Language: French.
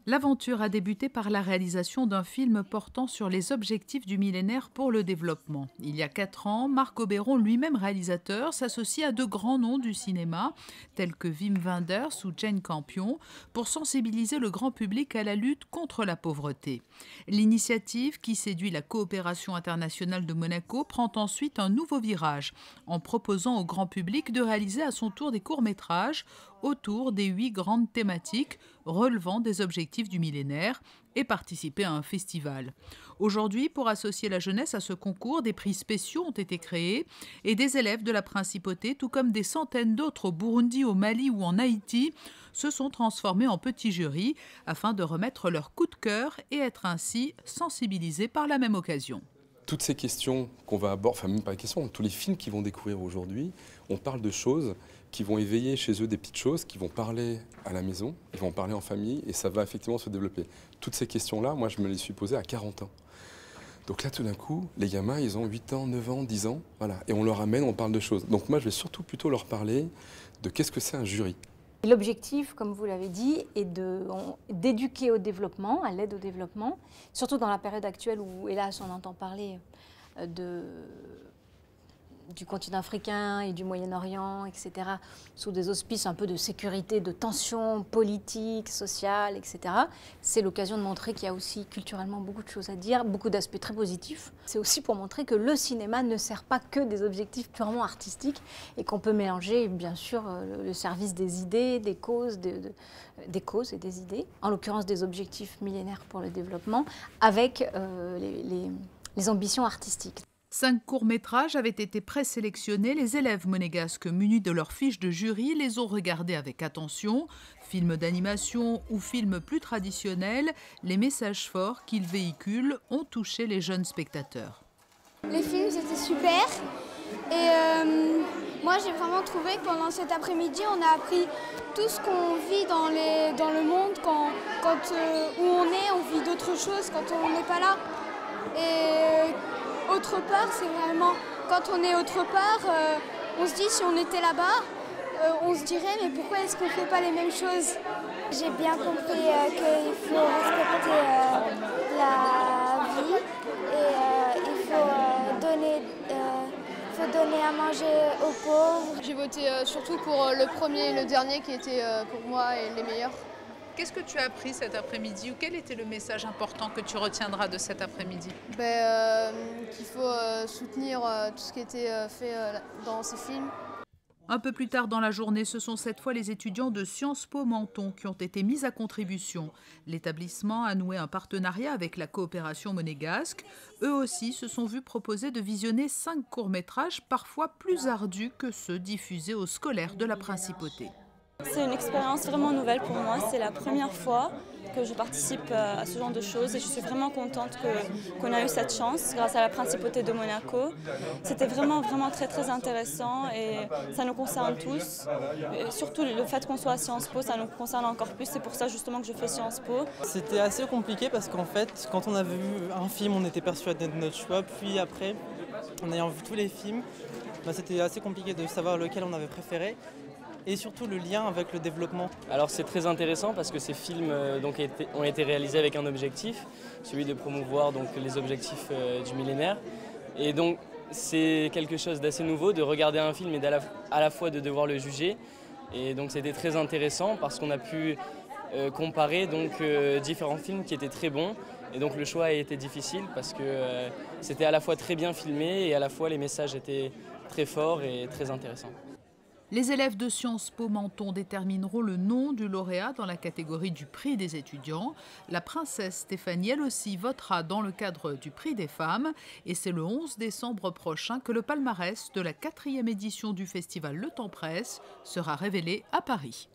L'aventure a débuté par la réalisation d'un film portant sur les objectifs du millénaire pour le développement. Il y a 4 ans, Marc Oberon, lui-même réalisateur, s'associe à de grands noms du cinéma, tels que Wim Wenders ou Jane Campion, pour sensibiliser le grand public à la lutte contre la pauvreté. L'initiative, qui séduit la coopération internationale de Monaco, prend ensuite un nouveau virage, en proposant au grand public de réaliser à son tour des courts-métrages autour des 8 grandes thématiques relevant des objectifs du millénaire et participer à un festival. Aujourd'hui, pour associer la jeunesse à ce concours, des prix spéciaux ont été créés et des élèves de la principauté, tout comme des centaines d'autres au Burundi, au Mali ou en Haïti, se sont transformés en petits jurys afin de remettre leur coup de cœur et être ainsi sensibilisés par la même occasion. Toutes ces questions qu'on va aborder, enfin même pas les questions, tous les films qu'ils vont découvrir aujourd'hui, on parle de choses qui vont éveiller chez eux des petites choses, qui vont parler à la maison, ils vont parler en famille et ça va effectivement se développer. Toutes ces questions-là, moi je me les suis posées à 40 ans. Donc là tout d'un coup, les gamins ils ont 8 ans, 9 ans, 10 ans, voilà, et on leur amène, on parle de choses. Donc moi je vais surtout plutôt leur parler de qu'est-ce que c'est un jury. L'objectif, comme vous l'avez dit, est d'éduquer au développement, à l'aide au développement, surtout dans la période actuelle où, hélas, on entend parler du continent africain et du Moyen-Orient, etc., sous des auspices un peu de sécurité, de tensions politiques, sociales, etc. C'est l'occasion de montrer qu'il y a aussi culturellement beaucoup de choses à dire, beaucoup d'aspects très positifs. C'est aussi pour montrer que le cinéma ne sert pas que des objectifs purement artistiques et qu'on peut mélanger, bien sûr, le service des idées, des causes, des causes et des idées, en l'occurrence des objectifs millénaires pour le développement, avec les ambitions artistiques. 5 courts-métrages avaient été présélectionnés. Les élèves monégasques munis de leurs fiches de jury les ont regardés avec attention. Films d'animation ou films plus traditionnels, les messages forts qu'ils véhiculent ont touché les jeunes spectateurs. Les films étaient super et moi j'ai vraiment trouvé que pendant cet après-midi on a appris tout ce qu'on vit dans le monde où on vit d'autres choses quand on n'est pas là. Et autre part, c'est vraiment, quand on est autre part, on se dit si on était là-bas, on se dirait mais pourquoi est-ce qu'on ne fait pas les mêmes choses? J'ai bien compris qu'il faut respecter la vie et il faut donner à manger aux pauvres. J'ai voté surtout pour le premier et le dernier qui étaient pour moi les meilleurs. Qu'est-ce que tu as appris cet après-midi ou quel était le message important que tu retiendras de cet après-midi? Qu'il faut soutenir tout ce qui a été fait dans ces films. Un peu plus tard dans la journée, ce sont cette fois les étudiants de Sciences Po Menton qui ont été mis à contribution. L'établissement a noué un partenariat avec la coopération monégasque. Eux aussi se sont vus proposer de visionner 5 courts-métrages parfois plus ardus que ceux diffusés aux scolaires de la principauté. C'est une expérience vraiment nouvelle pour moi. C'est la première fois que je participe à ce genre de choses et je suis vraiment contente qu'on a eu cette chance grâce à la principauté de Monaco. C'était vraiment très intéressant et ça nous concerne tous. Et surtout le fait qu'on soit à Sciences Po, ça nous concerne encore plus. C'est pour ça justement que je fais Sciences Po. C'était assez compliqué parce qu'en fait, quand on avait vu un film, on était persuadé de notre choix. Puis après, en ayant vu tous les films, c'était assez compliqué de savoir lequel on avait préféré. Et surtout le lien avec le développement. Alors c'est très intéressant parce que ces films ont été réalisés avec un objectif, celui de promouvoir les objectifs du millénaire. Et donc c'est quelque chose d'assez nouveau de regarder un film et à la fois de devoir le juger. Et donc c'était très intéressant parce qu'on a pu comparer différents films qui étaient très bons. Et donc le choix a été difficile parce que c'était à la fois très bien filmé et à la fois les messages étaient très forts et très intéressants. Les élèves de Sciences Po Menton détermineront le nom du lauréat dans la catégorie du prix des étudiants. La princesse Stéphanie, elle aussi, votera dans le cadre du prix des femmes. Et c'est le 11 décembre prochain que le palmarès de la 4e édition du festival Le Temps Presse sera révélé à Paris.